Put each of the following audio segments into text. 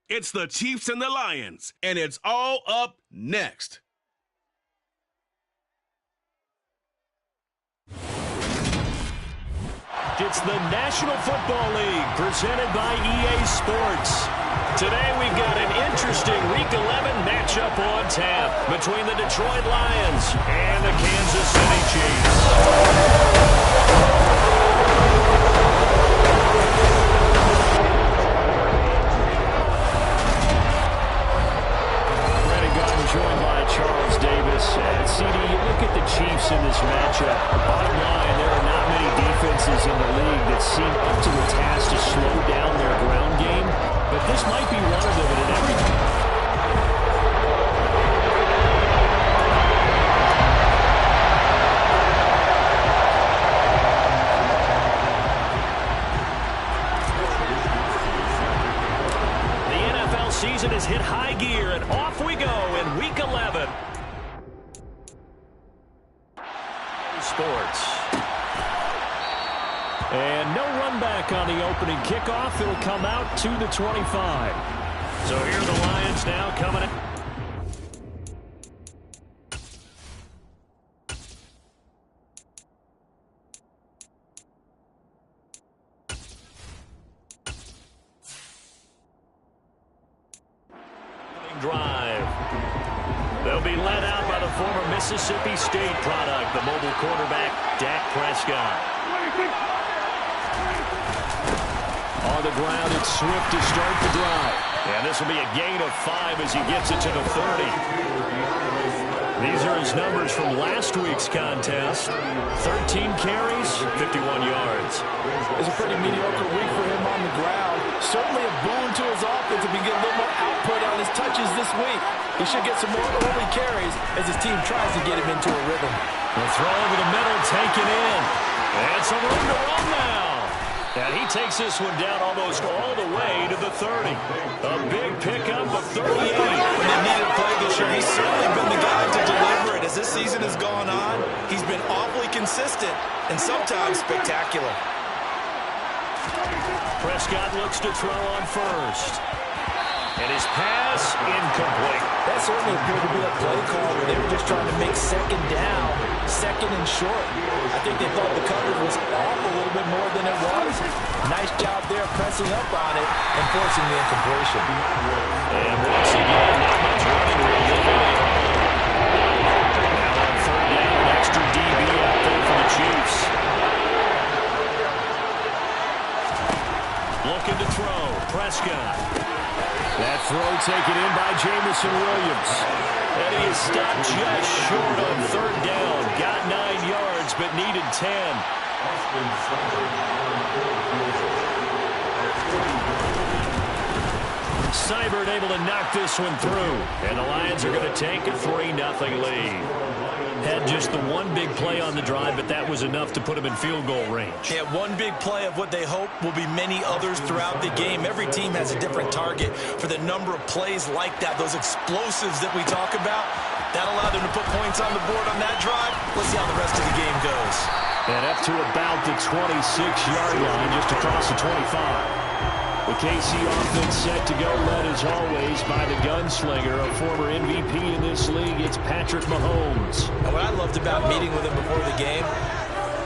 It's the Chiefs and the Lions, and it's all up next. It's the National Football League presented by EA Sports. Today we've got an interesting Week 11 matchup on tap between the Detroit Lions and the Kansas City Chiefs. Joined by Charles Davis. And CD, you look at the Chiefs in this matchup. Bottom line, there are not many defenses in the league that seem up to the task to slow down their ground game. But this might be one of them in every... season has hit high gear, and off we go in Week 11. Sports. And no run back on the opening kickoff. It'll come out to the 25. So here are the Lions now coming in. Drive. They'll be led out by the former Mississippi State product, the mobile quarterback, Dak Prescott. On the ground, it's Swift to start the drive. And this will be a gain of 5 as he gets it to the 30. These are his numbers from last week's contest. 13 carries, 51 yards. It's a pretty mediocre week for him on the ground. Certainly a boon to his offense if he can get a little more output on his touches this week. He should get some more early carries as his team tries to get him into a rhythm. The throw over the middle, taken in. And some room to run now. And he takes this one down almost all the way to the 30. A big pickup of 38. When they needed a play this year, he's certainly been the guy to deliver it. As this season has gone on, he's been awfully consistent and sometimes spectacular. Prescott looks to throw on first. And his pass incomplete. That certainly appeared to be a play call where they were just trying to make second down, second and short. I think they thought the coverage was off a little bit more than it was. Nice job there pressing up on it and forcing the incompletion. And once again, not much running room. Now on third down, an extra DB out there for the Chiefs. Looking to throw, Prescott. That throw taken in by Jamison Williams. And he is stopped just short on third down. Got 9 yards, but needed 10. Seibert able to knock this one through. And the Lions are going to take a 3-0 lead. Had just the one big play on the drive, but that was enough to put him in field goal range. Yeah, one big play of what they hope will be many others throughout the game. Every team has a different target for the number of plays like that, those explosives that we talk about. That allowed them to put points on the board on that drive. Let's see how the rest of the game goes. And up to about the 26-yard line, just across the 25. The KC offense set to go, led as always by the gunslinger, a former MVP in this league. It's Patrick Mahomes. And what I loved about meeting with him before the game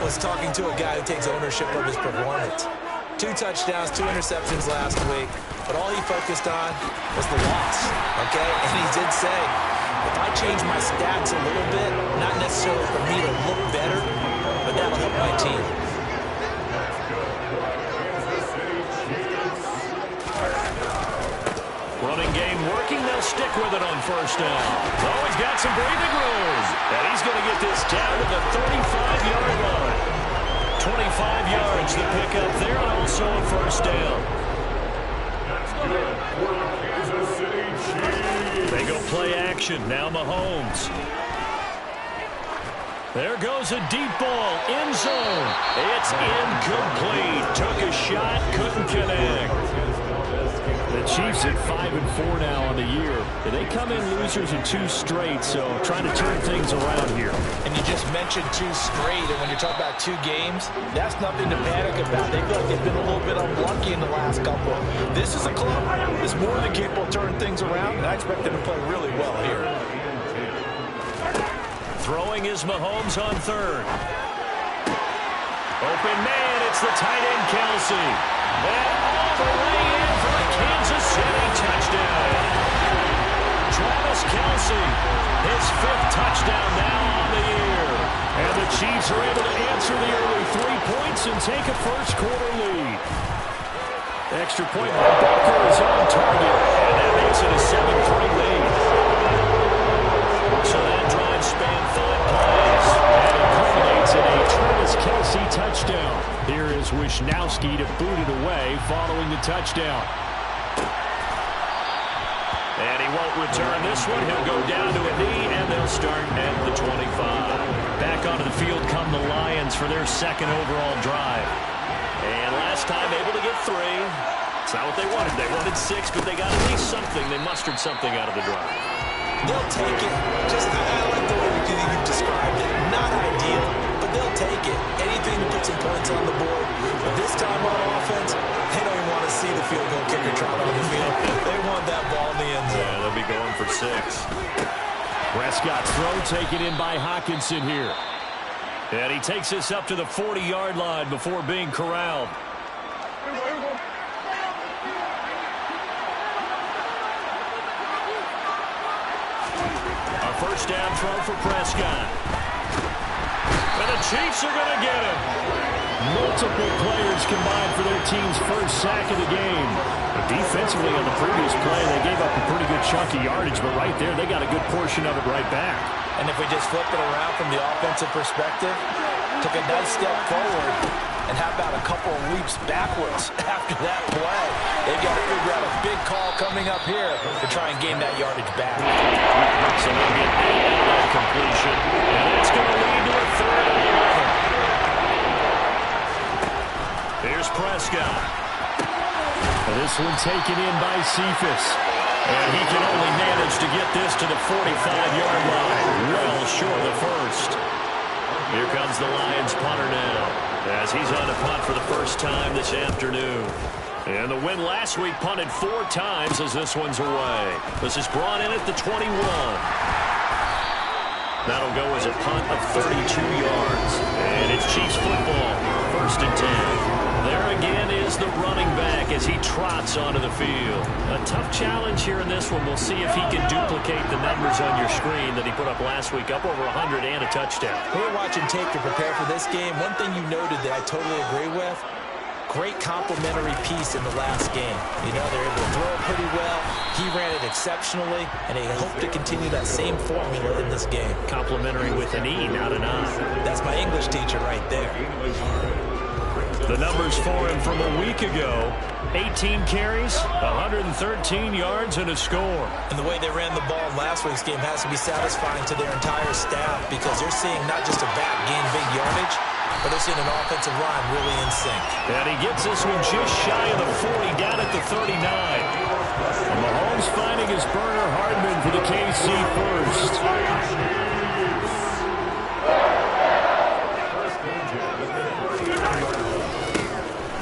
was talking to a guy who takes ownership of his performance. 2 touchdowns, 2 interceptions last week, but all he focused on was the loss, okay? And he did say, if I change my stats a little bit, not necessarily for me to look better, but that'll help my team. Running game working, they'll stick with it on first down. Oh, he's got some breathing room. And he's going to get this down to the 35-yard line. 25 yards to pick up there, and also a first down. They go play action. Now Mahomes. There goes a deep ball. End zone. It's incomplete. Took a shot, couldn't connect. The Chiefs at 5-4 now on the year. They come in losers in 2 straight, so trying to turn things around here. And you just mentioned 2 straight, and when you're talking about 2 games, that's nothing to panic about. They feel like they've been a little bit unlucky in the last couple. This is a club that's more than capable of turning things around, and I expect them to play really well here. Throwing is Mahomes on third. Open man, it's the tight end Kelce. And all the way in for a Kansas City touchdown. Travis Kelce, his 5th touchdown now on the year. And the Chiefs are able to answer the early 3 points and take a first-quarter lead. Extra point by Baker is on target, and that makes it a 7-3 lead. So that drive spanned 5 plays, and it culminates in a Travis Kelce touchdown. Here is Wishnowski to boot it away following the touchdown. And he won't return this one. He'll go down to a knee, and they'll start at the 25. Back onto the field come the Lions for their 2nd overall drive. And last time able to get 3. It's not what they wanted. They wanted 6, but they got at least something. They mustered something out of the drive. They'll take it. Just, I like the way you described it. Not ideal, but they'll take it. Anything to put some points on the board. But this time on offense, they don't even want to see the field goal kicker trot on the field. They want that ball in the end zone. Yeah, they'll be going for 6. Prescott's throw taken in by Hockenson here. And he takes this up to the 40-yard line before being corralled. A first down throw for Prescott. And the Chiefs are going to get him. Multiple players combined for their team's first sack of the game. But defensively on the previous play, they gave up a pretty good chunk of yardage, but right there, they got a good portion of it right back. And if we just flip it around from the offensive perspective, took a nice step forward, and how about a couple of leaps backwards after that play? They've got to figure out a big call coming up here to try and gain that yardage back. So they'll get that completion, and it's going to lead to a 3rd and 11. Here's Prescott. And this one taken in by Cephas. And he can only manage to get this to the 45-yard line. Well short of the first. Here comes the Lions punter now, as he's on to punt for the first time this afternoon. And the win last week punted 4 times as this one's away. This is brought in at the 21. That'll go as a punt of 32 yards. And it's Chiefs football, 1st and 10. There again is the running back as he trots onto the field. A tough challenge here in this one. We'll see if he can duplicate the numbers on your screen that he put up last week, up over 100 and a touchdown. We were watching tape to prepare for this game. One thing you noted that I totally agree with, great complimentary piece in the last game. You know, they're able to throw it pretty well. He ran it exceptionally, and they hope to continue that same formula in this game. Complimentary with an E, not an I. That's my English teacher right there. The numbers for him from a week ago, 18 carries, 113 yards, and a score. And the way they ran the ball in last week's game has to be satisfying to their entire staff because they're seeing not just a back gain big yardage, but they're seeing an offensive line really in sync. And he gets this one just shy of the 40, down at the 39. And Mahomes finding his burner Hardman for the KC first.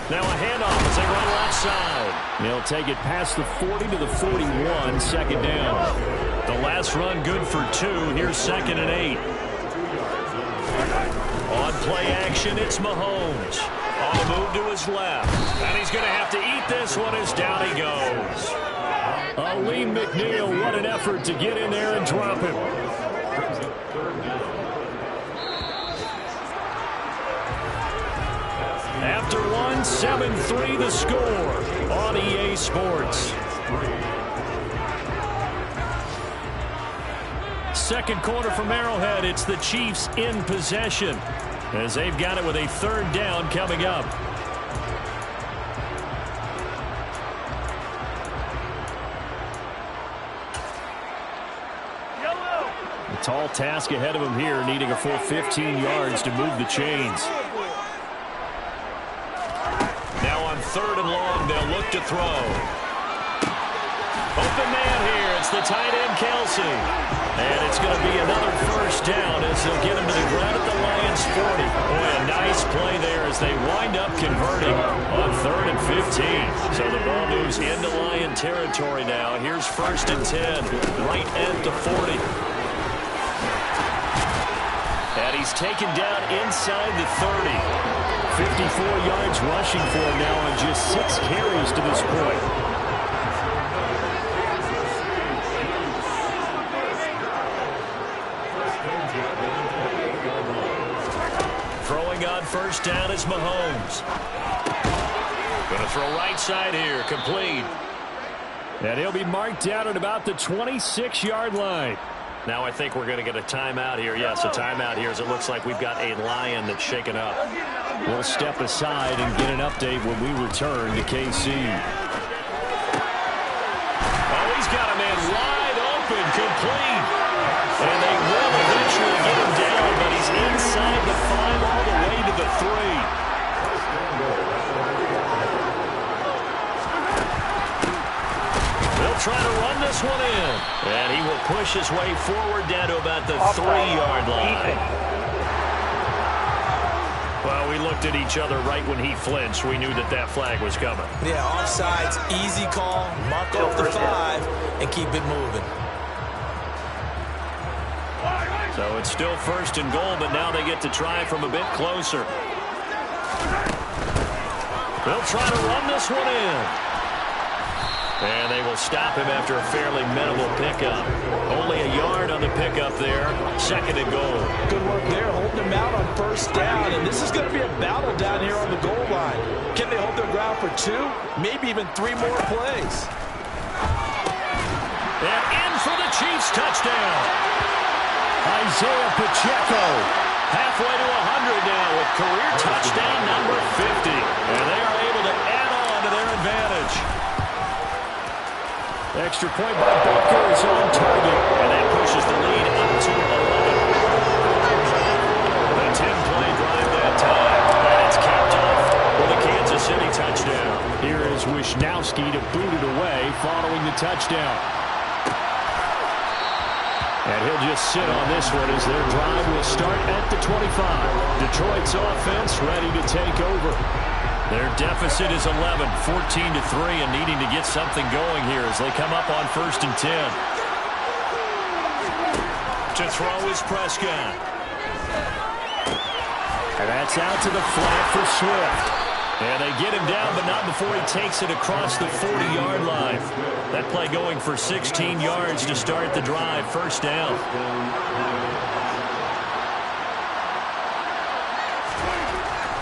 Now a handoff as they run left side. They'll take it past the 40 to the 41, 2nd down. The last run good for 2. Here's 2nd and 8. On play action, it's Mahomes. On the move to his left. And he's going to have to eat this one as down he goes. Aleem McNeil, what an effort to get in there and drop him. After 7-3 the score on EA Sports. Second quarter from Arrowhead. It's the Chiefs in possession as they've got it with a 3rd down coming up. A tall task ahead of him here, needing a full 15 yards to move the chains. Now on 3rd and long, they'll look to throw. Open man here. It's the tight end, Kelsey. And it's going to be another first down as they'll get him to the ground at the Lions' 40. Boy, a nice play there as they wind up converting on 3rd and 15. So the ball moves into Lion territory now. Here's 1st and 10, right at the 40. And he's taken down inside the 30. 54 yards rushing for him now on just 6 carries to this point. Throwing on first down is Mahomes. Going to throw right side here, complete. And he'll be marked down at about the 26-yard line. Now I think we're going to get a timeout here. Yes, a timeout here as it looks like we've got a Lion that's shaken up. We'll step aside and get an update when we return to KC. Oh, he's got a man wide open, complete. And they will eventually get him down, but he's inside the 5 all the way to the 3. They'll try to run this one in. And he will push his way forward down to about the 3-yard line. Well, we looked at each other right when he flinched. We knew that that flag was coming. Yeah, offsides, easy call, mark off the 5, and keep it moving. So it's still 1st and goal, but now they get to try from a bit closer. They'll try to run this one in. And they will stop him after a fairly minimal pickup. Only a yard on the pickup there. 2nd and goal. Good work there, holding him out on 1st down. And this is going to be a battle down here on the goal line. Can they hold their ground for 2, maybe even 3 more plays? And in for the Chiefs touchdown. Isaiah Pacheco halfway to 100 now with career touchdown number 50. And they are able to add on to their advantage. Extra point by Booker is on target. And that pushes the lead up to 11. The 10-play drive that time. And it's capped off with a Kansas City touchdown. Here is Wisnowski to boot it away following the touchdown. And he'll just sit on this one as their drive will start at the 25. Detroit's offense ready to take over. Their deficit is 11, 14-3, and needing to get something going here as they come up on 1st and 10. To throw is Prescott. And that's out to the flat for Swift. And they get him down, but not before he takes it across the 40-yard line. That play going for 16 yards to start the drive. 1st down.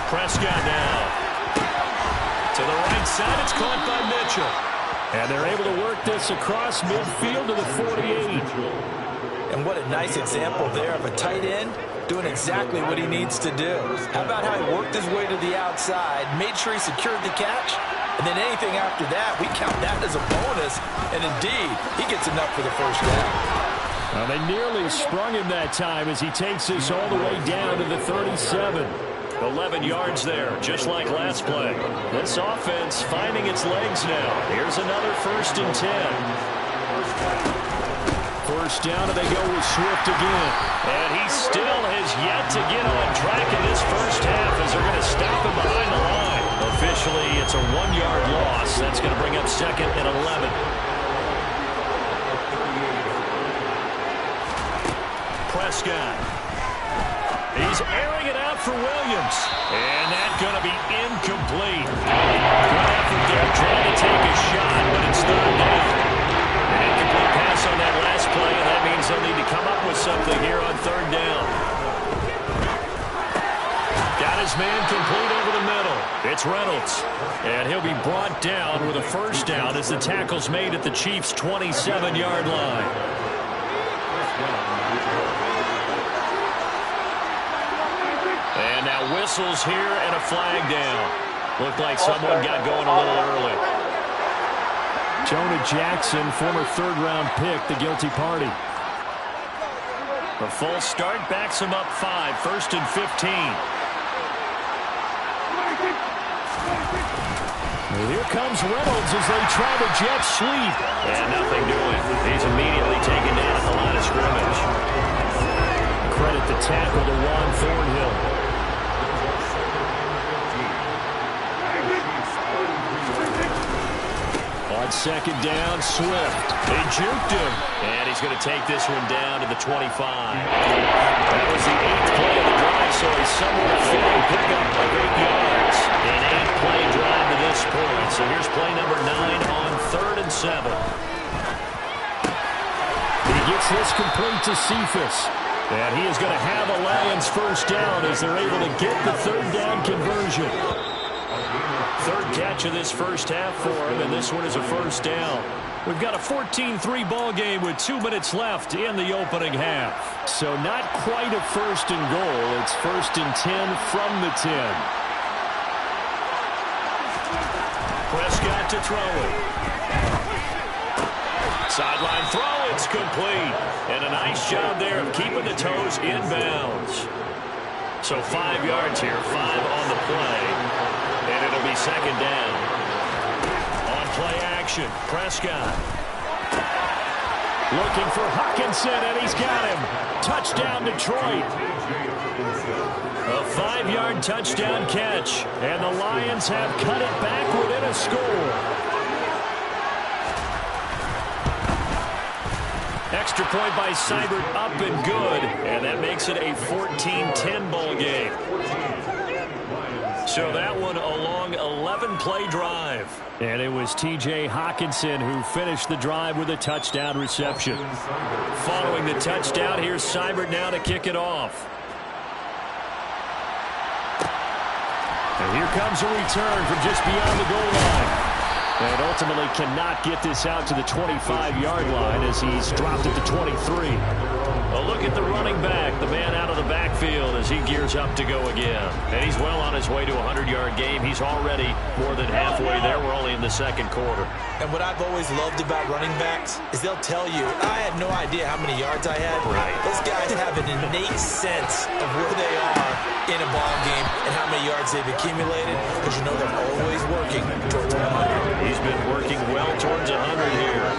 Prescott now. To the right side, it's caught by Mitchell. And they're able to work this across midfield to the 48. And what a nice example there of a tight end doing exactly what he needs to do. How about how he worked his way to the outside, made sure he secured the catch, and then anything after that, we count that as a bonus. And indeed, he gets enough for the 1st down. Well, they nearly sprung him that time as he takes this all the way down to the 37. 11 yards there, just like last play. This offense finding its legs now. Here's another 1st and 10. 1st down, and they go with Swift again. And he still has yet to get on track in this 1st half as they're going to stop him behind the line. Officially, it's a 1-yard loss. That's going to bring up 2nd and 11. Prescott. He's airing it out for Williams. And that's going to be incomplete. Good effort there trying to take a shot, but it's 3rd down. An incomplete pass on that last play, and that means they'll need to come up with something here on 3rd down. Got his man complete over the middle. It's Reynolds. And he'll be brought down with a 1st down as the tackle's made at the Chiefs' 27-yard line. And now whistles here and a flag down. Looked like someone got going a little early. Jonah Jackson, former 3rd-round pick, the guilty party. The full start backs him up 5, 1st and 15. Here comes Reynolds as they try the jet sweep. And nothing doing. He's immediately taken down at the line of scrimmage. Credit the tackle to Juan Thornhill. On second down, Swift. They juked him. And he's going to take this one down to the 25. That was the 8th play of the drive, so a somewhat fitting pickup of 8 yards. An 8-play drive to this point. So here's play number 9 on 3rd and 7. He gets this complete to Cephas. And he is going to have a Lions first down as they're able to get the 3rd down conversion. 3rd catch of this first half for him, and this one is a first down. We've got a 14-3 ball game with 2 minutes left in the opening half. So not quite a 1st and goal. It's 1st and 10 from the 10. Prescott to throw it. Sideline throw, it's complete. And a nice job there of keeping the toes in bounds. So 5 yards here, 5 on the play. And it'll be second down. On play action, Prescott. Looking for Hockenson, and he's got him. Touchdown, Detroit. A 5-yard touchdown catch. And the Lions have cut it back within a score. Extra point by Seibert, up and good. And that makes it a 14-10 ball game. So that one a long 11-play drive. And it was T.J. Hockenson who finished the drive with a touchdown reception. Following the touchdown, here's Seibert now to kick it off. And here comes a return from just beyond the goal line. And ultimately cannot get this out to the 25-yard line as he's dropped it to 23. A look at the running back, the man out of the backfield as he gears up to go again. And he's well on his way to a 100-yard game. He's already more than halfway there. We're only in the second quarter. And what I've always loved about running backs is they'll tell you, I had no idea how many yards I had. Right. Those guys have an innate sense of where they are in a ball game and how many yards they've accumulated, because you know they're always working towards 100. He's been working well towards 100 here.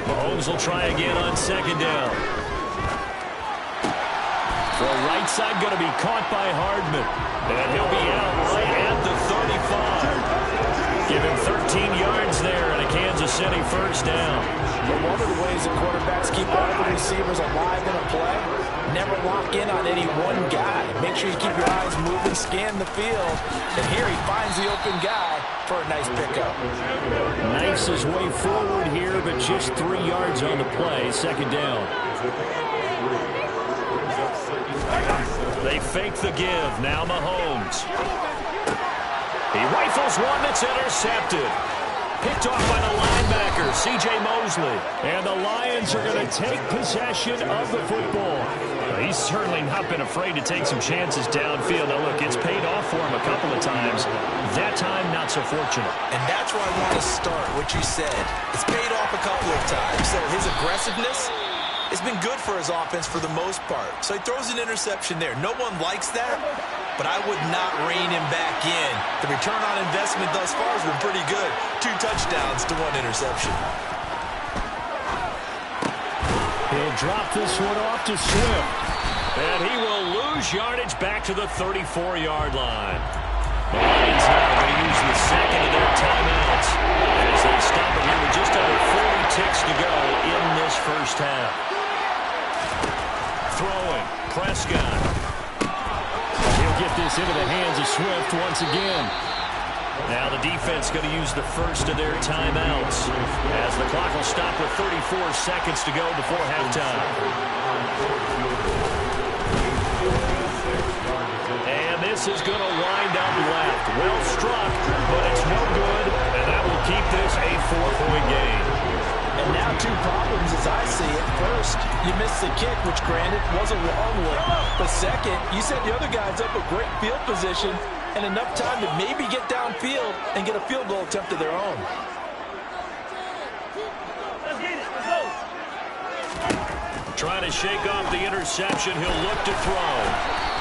Mahomes will try again on second down. The right side going to be caught by Hardman. And he'll be out right at the 35. Give him 13 yards there and a Kansas City first down. But one of the ways the quarterbacks keep all the receivers alive in a play, never lock in on any one guy. Make sure you keep your eyes moving, scan the field. And here he finds the open guy for a nice pickup. Knifes his way forward here, but just 3 yards on the play. Second down. They fake the give. Now Mahomes. He rifles one that's intercepted. Picked off by the linebacker, C.J. Mosley. And the Lions are going to take possession of the football. He's certainly not been afraid to take some chances downfield. Now, look, it's paid off for him a couple of times. That time, not so fortunate. And that's where I want to start, what you said. It's paid off a couple of times. So his aggressiveness has been good for his offense for the most part. So he throws an interception there. No one likes that, but I would not rein him back in. The return on investment thus far has been pretty good. 2 touchdowns to 1 interception. He'll drop this one off to Swift. And he will lose yardage back to the 34-yard line. The Lions now going to use the second of their timeouts as they stop it here with just under 40 ticks to go in this first half. Throwing, Prescott. He'll get this into the hands of Swift once again. Now the defense going to use the first of their timeouts as the clock will stop with 34 seconds to go before halftime. And this is going to wind up left. Well struck, but it's no good, and that will keep this a 4-point game. And now 2 problems as I see it. First, you missed the kick, which granted was a long one. But second, you set the other guys up a great field position and enough time to maybe get downfield and get a field goal attempt of their own. trying to shake off the interception. He'll look to throw.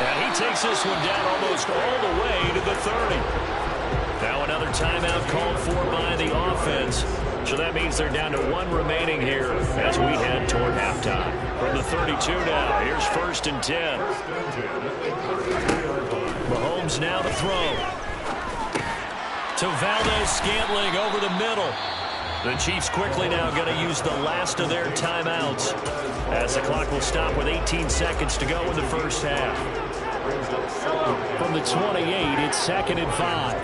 And he takes this one down almost all the way to the 30. Now another timeout called for by the offense. So that means they're down to 1 remaining here as we head toward halftime. From the 32 now, here's 1st and 10. Mahomes now to throw. To Valdez-Scantling over the middle. The Chiefs quickly now going to use the last of their timeouts as the clock will stop with 18 seconds to go in the first half. From the 28, it's 2nd and 5.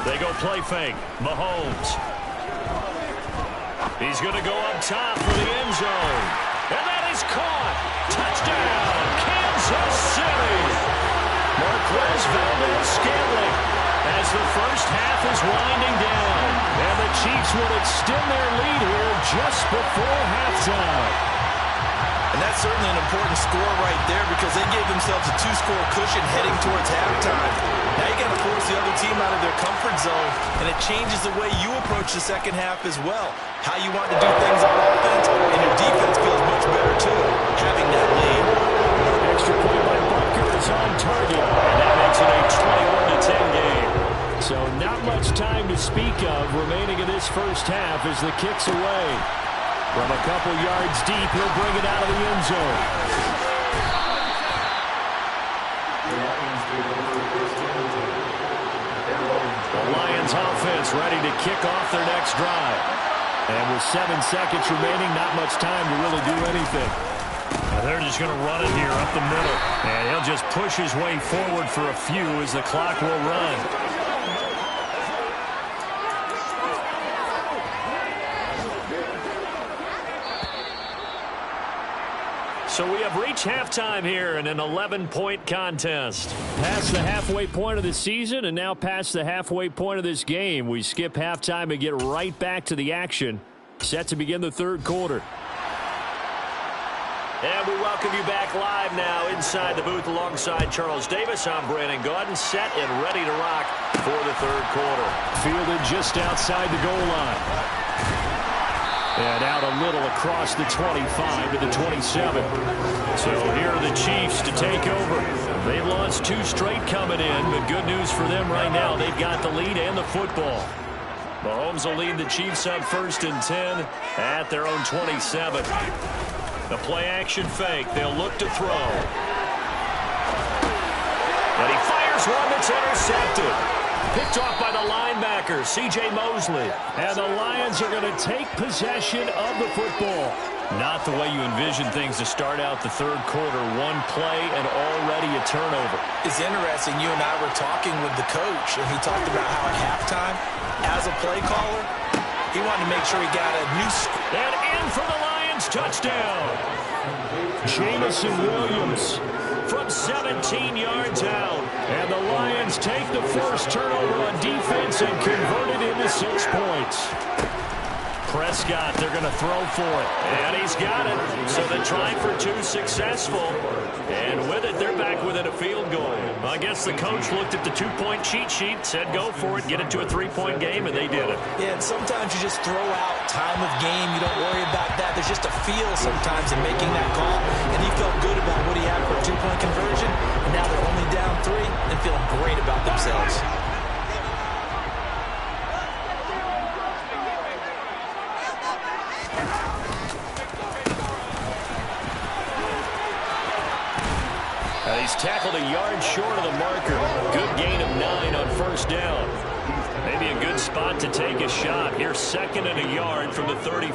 They go play fake. Mahomes. He's going to go up top for the end zone. And that is caught. Touchdown, Kansas City. Marquez Valdez-Scantling as the first half is winding down. And the Chiefs will extend their lead here just before halftime. And that's certainly an important score right there because they gave themselves a 2-score cushion heading towards halftime. Now you got to force the other team out of their comfort zone, and it changes the way you approach the second half as well. How you want to do things on offense, and your defense feels much better too, having that lead. Extra point by Butker is on target, and that makes it a 21-10 game. So not much time to speak of remaining in this first half as the kick's away. From a couple yards deep, he'll bring it out of the end zone. The Lions offense ready to kick off their next drive. And with 7 seconds remaining, not much time to really do anything. And they're just going to run it here up the middle. And he'll just push his way forward for a few as the clock will run. So we have reached halftime here in an 11-point contest. Past the halfway point of the season and now past the halfway point of this game. We skip halftime and get right back to the action. Set to begin the third quarter. And we welcome you back live now inside the booth alongside Charles Davis. I'm Brandon Gaudin, set and ready to rock for the third quarter. Fielded just outside the goal line. And out a little across the 25 to the 27. So here are the Chiefs to take over. They've lost 2 straight coming in, but good news for them right now. They've got the lead and the football. Mahomes will lead the Chiefs up 1st and 10 at their own 27. The play action fake. They'll look to throw. And he fires one that's intercepted. Picked off by the linebacker, C.J. Mosley. And the Lions are going to take possession of the football. Not the way you envision things to start out the third quarter. 1 play and already a turnover. It's interesting. You and I were talking with the coach, and he talked about how at halftime, as a play caller, he wanted to make sure he got a new score. And in for the Lions, touchdown. Jameson Williams from 17 yards out. And the Lions take the first turnover on defense and convert it into 6 points. Prescott, they're going to throw for it. And he's got it. So the try for 2 successful. And with it, they're back within a field goal. I guess the coach looked at the 2-point cheat sheet, said go for it, get it to a 3-point game, and they did it. Yeah, and sometimes you just throw out time of game. You don't worry about that. There's just a feel sometimes in making that call. And he felt good about what he had for a 2-point conversion. And now they're only down 3 and feeling great about themselves. He's tackled a yard short of the marker. Good gain of 9 on first down. Maybe a good spot to take a shot. Here's 2nd and a yard from the 34.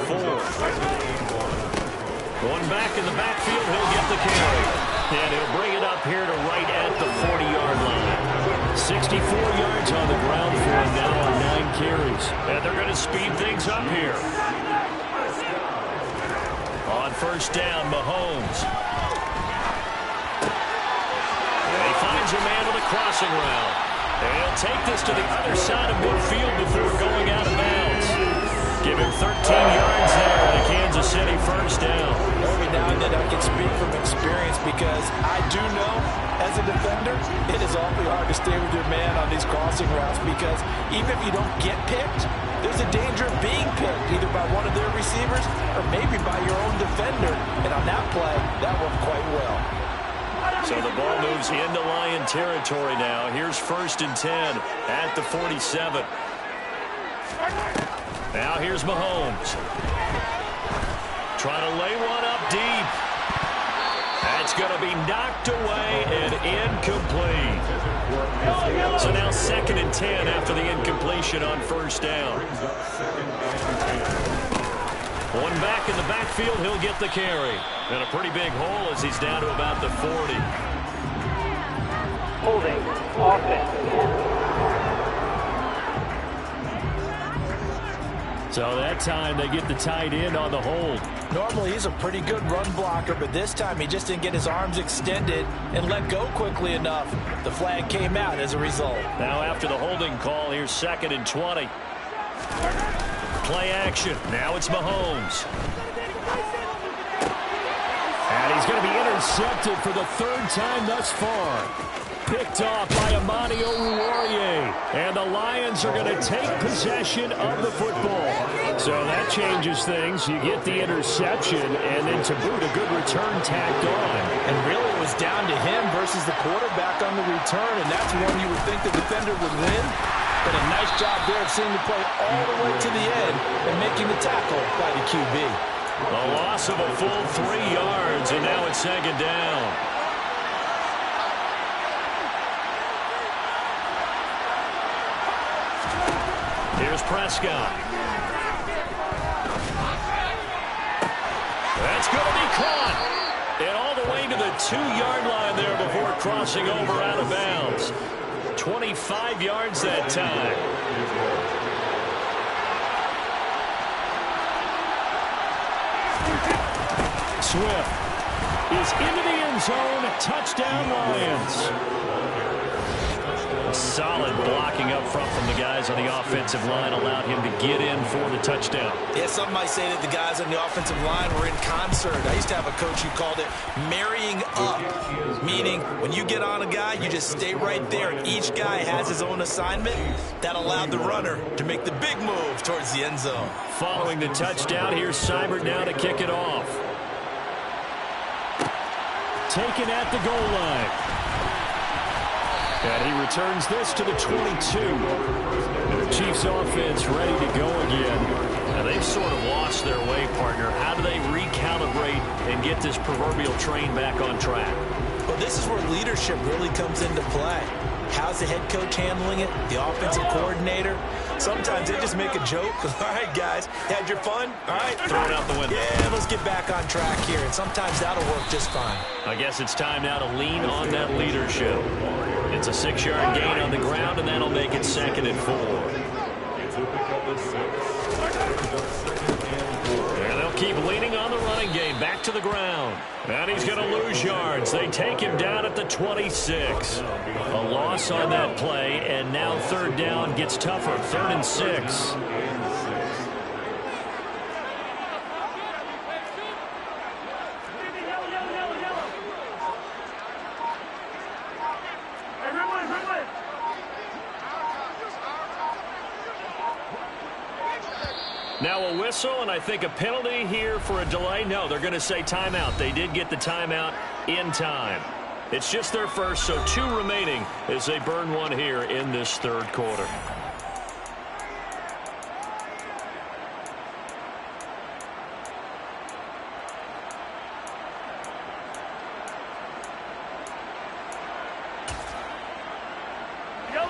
One back in the backfield, he'll get the carry. And he'll bring it up here to right at the 40-yard line. 64 yards on the ground for him now on 9 carries. And they're going to speed things up here. On first down, Mahomes. Finds a man with a crossing route. And he'll take this to the other side of midfield before going out of bounds. Give him 13 yards there and a Kansas City first down. Every now and that I can speak from experience because I do know, as a defender, it is awfully hard to stay with your man on these crossing routes because even if you don't get picked, there's a danger of being picked either by one of their receivers or maybe by your own defender. And on that play, that worked quite well. So the ball moves into Lion territory now. Here's 1st and 10 at the 47. Now here's Mahomes. Trying to lay one up deep. That's going to be knocked away and incomplete. So now 2nd and 10 after the incompletion on 1st down. One back in the backfield, he'll get the carry. And a pretty big hole as he's down to about the 40. Holding offense. So that time they get the tight end on the hold. Normally he's a pretty good run blocker, but this time he just didn't get his arms extended and let go quickly enough. The flag came out as a result. Now after the holding call, here's 2nd and 20. Play action. Now it's Mahomes. And he's going to be intercepted for the 3rd time thus far. Picked off by Amani Oruwariye. And the Lions are going to take possession of the football. So that changes things. You get the interception, and then to boot, a good return tacked on. And really it was down to him versus the quarterback on the return, and that's one you would think the defender would win. But a nice job there of seeing the play all the way to the end and making the tackle by the QB. A loss of a full 3 yards, and now it's 2nd down. Here's Prescott. That's going to be caught. And all the way to the 2-yard line there before crossing over out of bounds. 25 yards that time. Swift is into the end zone. Touchdown, Lions. Solid blocking up front from the guys on the offensive line allowed him to get in for the touchdown. Yeah, some might say that the guys on the offensive line were in concert. I used to have a coach who called it marrying up, meaning when you get on a guy, you just stay right there. Each guy has his own assignment. That allowed the runner to make the big move towards the end zone. Following the touchdown, here's Seibert now to kick it off. Taken at the goal line. And he returns this to the 22. And the Chiefs offense ready to go again. Now they've sort of lost their way, partner. How do they recalibrate and get this proverbial train back on track? Well, this is where leadership really comes into play. How's the head coach handling it? The offensive coordinator? Sometimes they just make a joke. All right, guys, had your fun? All right, throw it out the window. Yeah, let's get back on track here. And sometimes that'll work just fine. I guess it's time now to lean on that leadership. It's a 6-yard gain on the ground, and that'll make it 2nd and 4. And they'll keep leaning on the running game. Back to the ground. And he's going to lose yards. They take him down at the 26. A loss on that play, and now 3rd down gets tougher. 3rd and 6. Now a whistle, and I think a penalty here for a delay. No, they're going to say timeout. They did get the timeout in time. It's just their first, so 2 remaining as they burn one here in this 3rd quarter.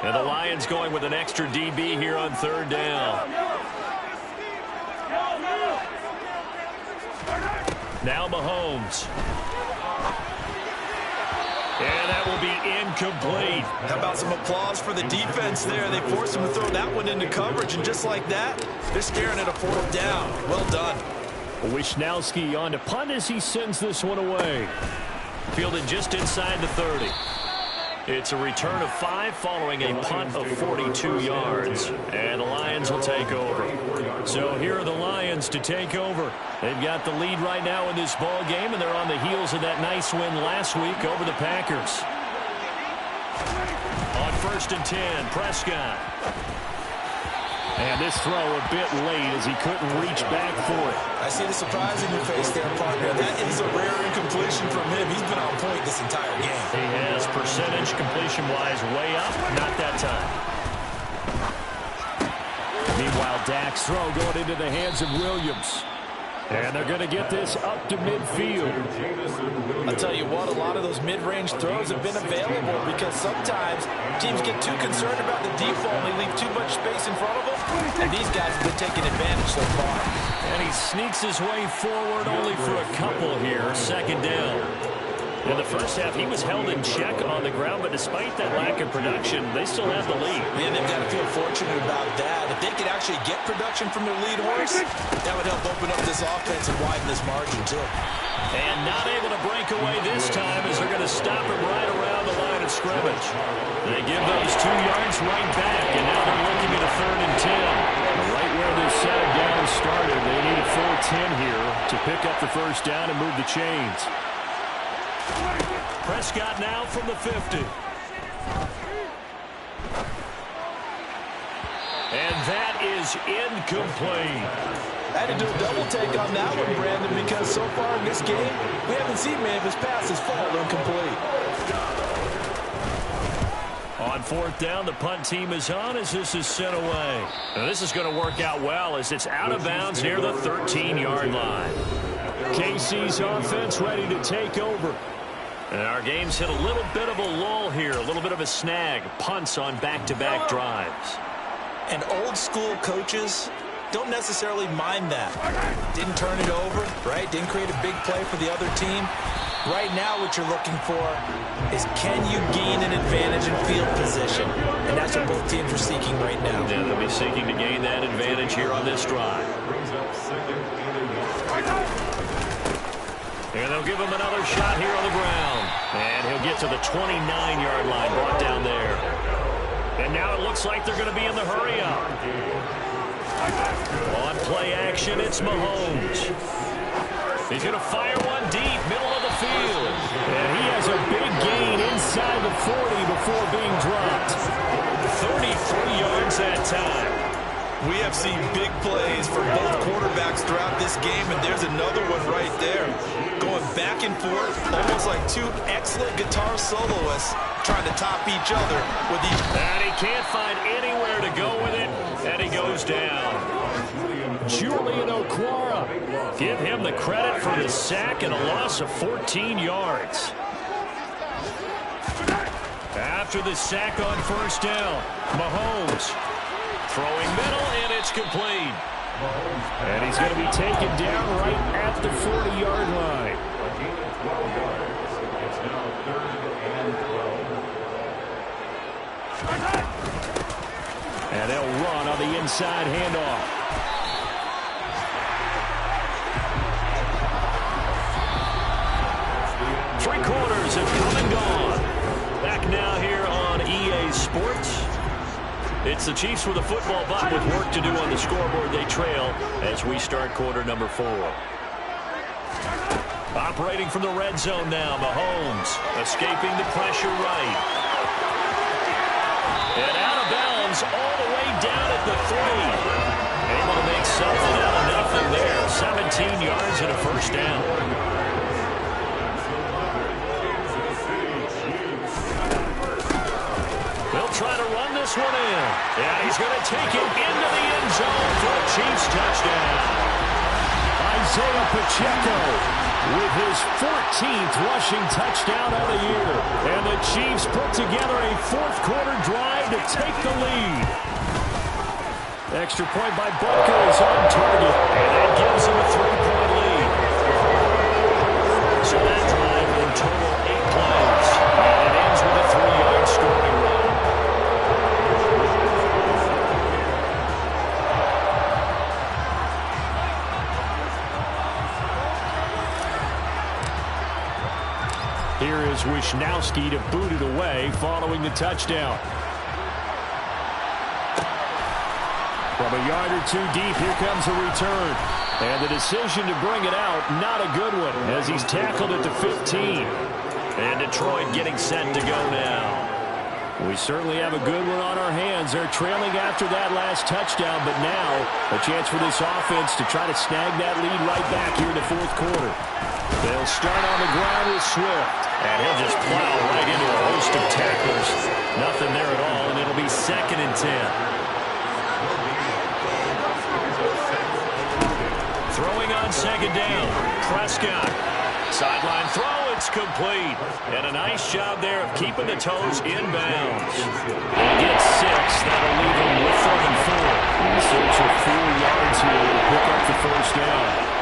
And the Lions going with an extra DB here on 3rd down. Now Mahomes. And that will be incomplete. How about some applause for the defense there? They forced him to throw that one into coverage, and just like that, they're staring at a 4th down. Well done. Wishnowsky on to punt as he sends this one away. Fielded just inside the 30. It's a return of 5 following a punt of 42 yards. And the Lions will take over. So here are the Lions to take over. They've got the lead right now in this ball game, and they're on the heels of that nice win last week over the Packers. On 1st and 10, Prescott. And this throw a bit late as he couldn't reach back for it. I see the surprise in your face there, partner. That is a rare incompletion from him. He's been on point this entire game. He has percentage completion-wise way up. Not that time. Meanwhile, Dak's throw going into the hands of Williams. And they're going to get this up to midfield. I'll tell you what, a lot of those mid-range throws have been available because sometimes teams get too concerned about the deep ball and they leave too much space in front of them. And these guys have been taking advantage so far. And he sneaks his way forward only for a couple here. 2nd down. In the first half, he was held in check on the ground, but despite that lack of production, they still have the lead. Man, they've got to feel fortunate about that. If they could actually get production from their lead horse, that would help open up this offense and widen this margin, too. And not able to break away this time as they're going to stop him right around the line of scrimmage. They give those 2 yards right back, and now they're looking at a 3rd and 10. Right where this set of downs started, they need a 4-10 here to pick up the 1st down and move the chains. Prescott now from the 50. And that is incomplete. I had to do a double take on that one, Brandon, because so far in this game, we haven't seen many of his passes fall incomplete. On 4th down, the punt team is on as this is sent away. Now this is going to work out well as it's out of bounds near the 13-yard line. KC's offense ready to take over. And our game's hit a little bit of a lull here, a little bit of a snag. Punts on back-to-back drives. And old-school coaches don't necessarily mind that. Didn't turn it over, right? Didn't create a big play for the other team. Right now what you're looking for is can you gain an advantage in field position? And that's what both teams are seeking right now. Yeah, they'll be seeking to gain that advantage here on this drive. And they'll give him another shot here on the ground. And he'll get to the 29-yard line, brought down there. And now it looks like they're going to be in the hurry-up. On play action, it's Mahomes. He's going to fire one deep, middle of the field. And he has a big gain inside the 40 before being dropped. 33 yards that time. We have seen big plays for both quarterbacks throughout this game, and there's another one right there. Going back and forth, almost like 2 excellent guitar soloists trying to top each other with each. And he can't find anywhere to go with it, and he goes down. Julian Okwara. Give him the credit for the sack and a loss of 14 yards. After the sack on 1st down, Mahomes throwing middle, and it's complete. And he's going to be taken down right at the 40-yard line. And they'll run on the inside handoff. Three quarters have come and gone. Back now here on EA Sports. It's the Chiefs with a football, but with work to do on the scoreboard. They trail as we start quarter number 4. Operating from the red zone now, Mahomes escaping the pressure right. And out of bounds all the way down at the 3. Able to make something out of nothing there. 17 yards and a 1st down. Try to run this one in. And he's going to take it into the end zone for a Chiefs touchdown. Isaiah Pacheco with his 14th rushing touchdown of the year. And the Chiefs put together a 4th quarter drive to take the lead. Extra point by Butker is on target. And that gives him a 3-point lead. So that drive in total 8 plays. And it ends with a 3-yard scoring run. Here is Wisnowski to boot it away following the touchdown. From a yard or two deep, here comes a return. And the decision to bring it out, not a good one, as he's tackled at the 15. And Detroit getting set to go now. We certainly have a good one on our hands. They're trailing after that last touchdown, but now a chance for this offense to try to snag that lead right back here in the fourth quarter. They'll start on the ground with Swift. And he'll just plow right into a host of tacklers. Nothing there at all, and it'll be 2nd and 10. Throwing on 2nd down. Prescott. Sideline throw, it's complete. And a nice job there of keeping the toes inbounds. He gets 6. That'll leave him with 3rd and 4. In search of 4 yards here to pick up the first down.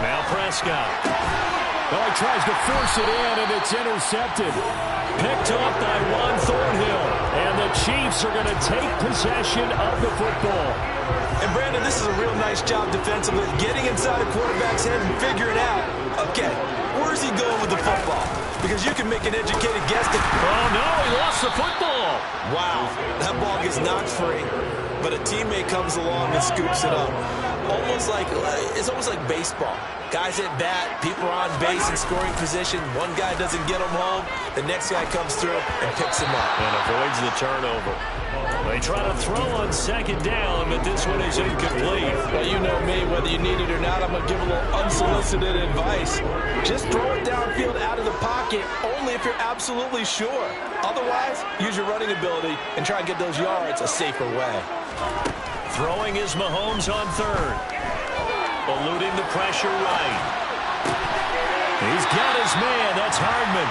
Now Prescott. Well, he tries to force it in, and it's intercepted. Picked off by Juan Thornhill. And the Chiefs are going to take possession of the football. And, Brandon, this is a real nice job defensively, getting inside a quarterback's head and figuring out, okay, where's he going with the football? Because you can make an educated guess that, oh, no, he lost the football. Wow, that ball gets knocked free, but a teammate comes along and scoops it up. It's almost like baseball. Guys at bat, people are on base in scoring position. One guy doesn't get them home. The next guy comes through and picks him up. And avoids the turnover. They try to throw on 2nd down, but this one is incomplete. Well, you know me, whether you need it or not, I'm going to give a little unsolicited advice. Just throw it downfield out of the pocket, only if you're absolutely sure. Otherwise, use your running ability and try and get those yards a safer way. Throwing is Mahomes on 3rd. Eluding the pressure right. He's got his man. That's Hardman.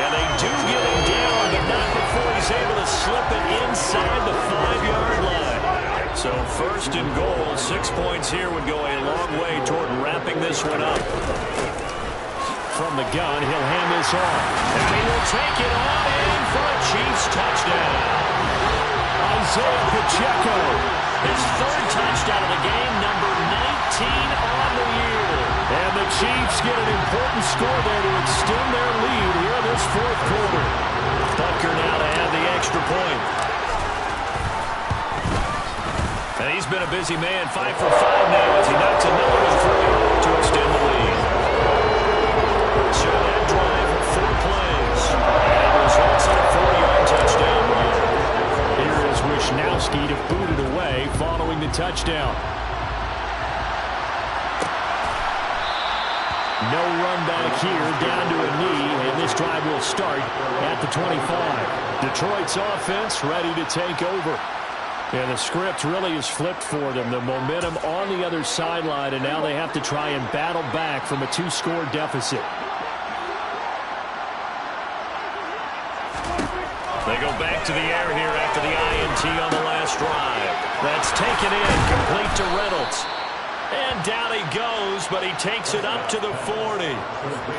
And they do get him down, but not before he's able to slip it inside the 5-yard line. So 1st and goal. 6 points here would go a long way toward wrapping this one up. From the gun, he'll hand this off. And he will take it on in for a Chiefs touchdown. Isaiah Pacheco. His 3rd touchdown of the game, number 19 on the year. And the Chiefs get an important score there to extend their lead here in this fourth quarter. Butker now to add the extra point. And he's been a busy man, 5 for 5 now as he knocks another one through to extend the lead. So that drive, 4 plays. And it results in a 4-yard touchdown run. Here is Wisnowski to boot it away following the touchdown. No run back here, down to a knee, and this drive will start at the 25. Detroit's offense ready to take over. And the script really is flipped for them. The momentum on the other sideline, and now they have to try and battle back from a 2-score deficit. They go back to the air here after the INT on the last drive. That's taken in, complete to Reynolds. And down he goes, but he takes it up to the 40.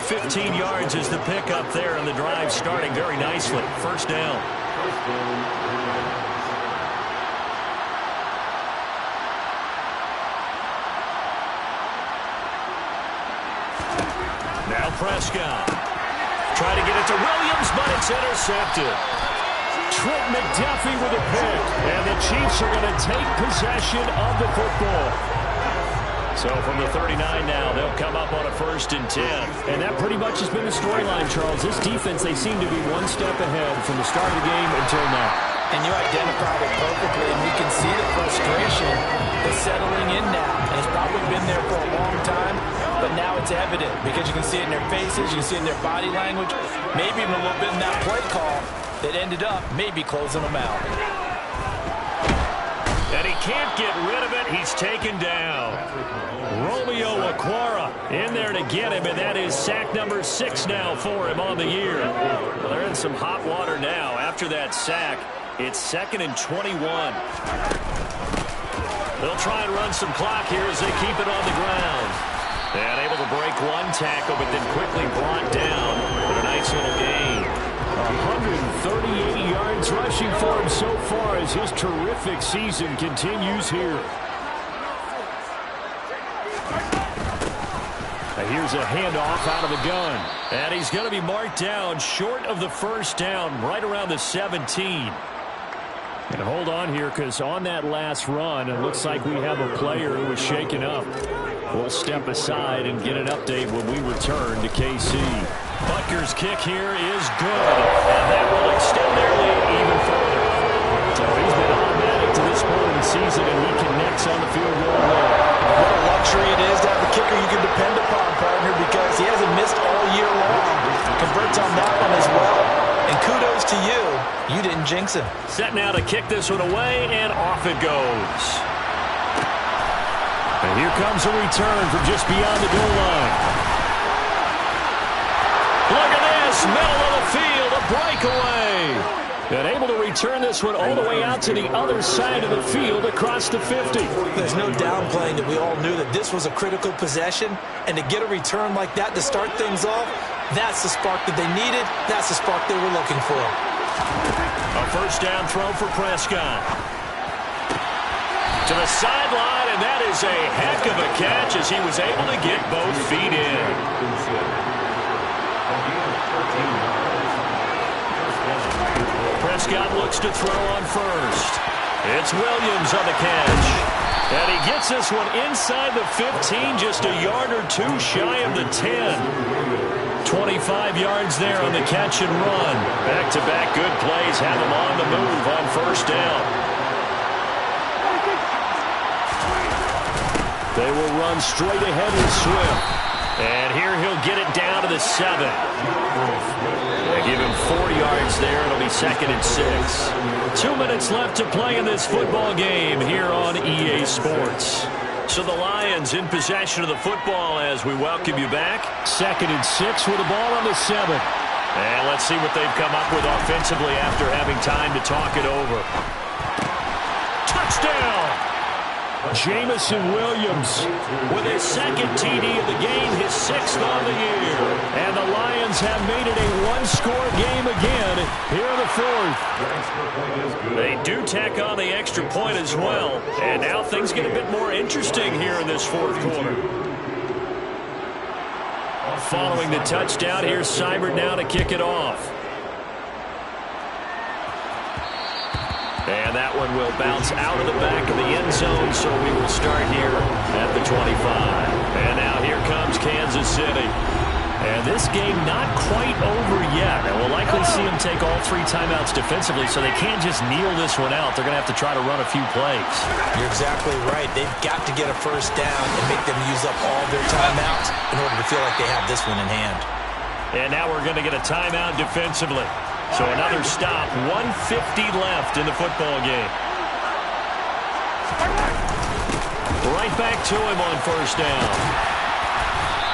15 yards is the pickup there, and the drive starting very nicely. 1st down. Now Prescott. Try to get it to Williams, but it's intercepted. Trent McDuffie with a pick, and the Chiefs are going to take possession of the football. So from the 39 now, they'll come up on a 1st and 10. And that pretty much has been the storyline, Charles. This defense, they seem to be one step ahead from the start of the game until now. And you identified it perfectly, and we can see the frustration is settling in now. And it's probably been there for a long time, but now it's evident because you can see it in their faces, you can see it in their body language, maybe even a little bit in that play call that ended up maybe closing them out. And he can't get rid of it. He's taken down. Romeo Okwara in there to get him, and that is sack number 6 now for him on the year. Well, they're in some hot water now. After that sack, it's 2nd and 21. They'll try and run some clock here as they keep it on the ground. And able to break one tackle, but then quickly brought down with a nice little gain. 138 yards rushing for him so far as his terrific season continues here. here's a handoff out of the gun. And he's going to be marked down short of the first down, right around the 17. And hold on here, because on that last run, it looks like we have a player who was shaken up. We'll step aside and get an update when we return to KC. Butker's kick here is good, and that will extend their lead even further. So he's been automatic to this point of the season, and he connects on the field goal line. What a luxury it is to have a kicker you can depend upon, partner, because he hasn't missed all year long. Converts on that one as well. And kudos to you. You didn't jinx him. Set now to kick this one away, and off it goes. And here comes a return from just beyond the goal line. Look at this, middle of the field, a breakaway. And able to return this one all the way out to the other side of the field across the 50. There's no downplaying that we all knew that this was a critical possession, and to get a return like that to start things off, that's the spark that they needed. That's the spark they were looking for. A first down throw for Prescott. To the sideline, and that is a heck of a catch as he was able to get both feet in. Prescott looks to throw on first. It's Williams on the catch. And he gets this one inside the 15, just a yard or two shy of the 10. 25 yards there on the catch and run. Back-to-back good plays have him on the move on first down. They will run straight ahead with Swift. And here he'll get it down to the 7. They give him 4 yards there. It'll be 2nd and 6. 2 minutes left to play in this football game here on EA Sports. So the Lions in possession of the football as we welcome you back. 2nd and 6 with the ball on the 7. And let's see what they've come up with offensively after having time to talk it over. Touchdown! Jamison Williams with his 2nd TD of the game, his 6th on the year. And the Lions have made it a one-score game again here in the 4th. They do tack on the extra point as well. And now things get a bit more interesting here in this 4th quarter. Following the touchdown, here's Seibert now to kick it off. And that one will bounce out of the back of the end zone, so we will start here at the 25. And now here comes Kansas City. And this game not quite over yet. And we'll likely see them take all 3 timeouts defensively, so they can't just kneel this one out. They're going to have to try to run a few plays. You're exactly right. They've got to get a first down and make them use up all their timeouts in order to feel like they have this one in hand. And now we're going to get a timeout defensively. So another stop, 1:50 left in the football game. Right back to him on first down.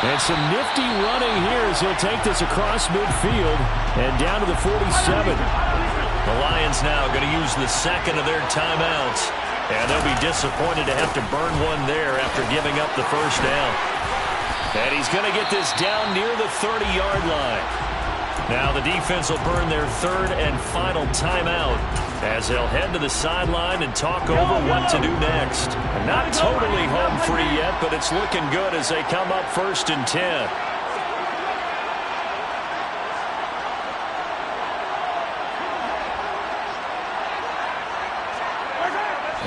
And some nifty running here as he'll take this across midfield and down to the 47. The Lions now going to use the 2nd of their timeouts. And they'll be disappointed to have to burn one there after giving up the first down. And he's going to get this down near the 30-yard line. Now the defense will burn their 3rd and final timeout as they'll head to the sideline and talk over what to do next. Not totally home free yet, but it's looking good as they come up 1st and 10.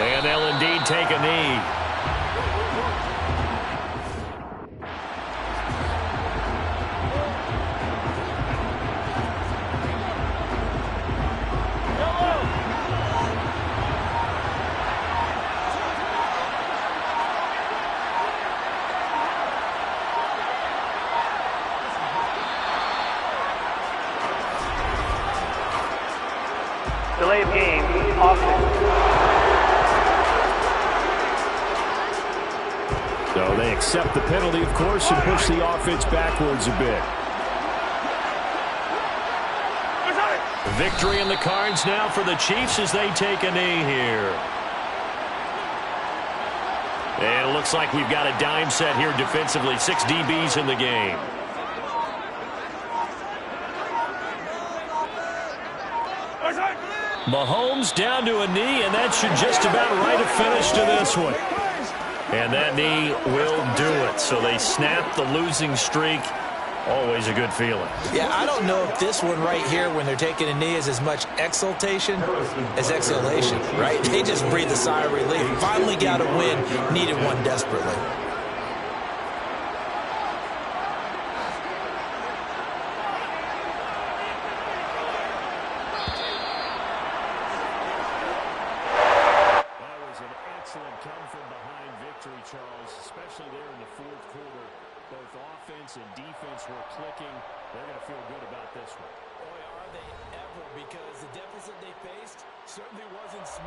And they'll indeed take a knee. Delay of game, offense. So they accept the penalty, of course, and push the offense backwards a bit. Victory in the cards now for the Chiefs as they take a knee here. And it looks like we've got a dime set here defensively. 6 DBs in the game. Mahomes down to a knee, and that should just about write a finish to this one. And that knee will do it. So they snap the losing streak. Always a good feeling. Yeah, I don't know if this one right here, when they're taking a knee, is as much exultation as exhalation, right? They just breathe a sigh of relief. Finally got a win, needed one desperately. That was an excellent come-from-behind victory, Charles, especially there in the fourth quarter. Both offense and defense were clicking. They're going to feel good about this one. Boy, are they ever, because the deficit they faced certainly wasn't small.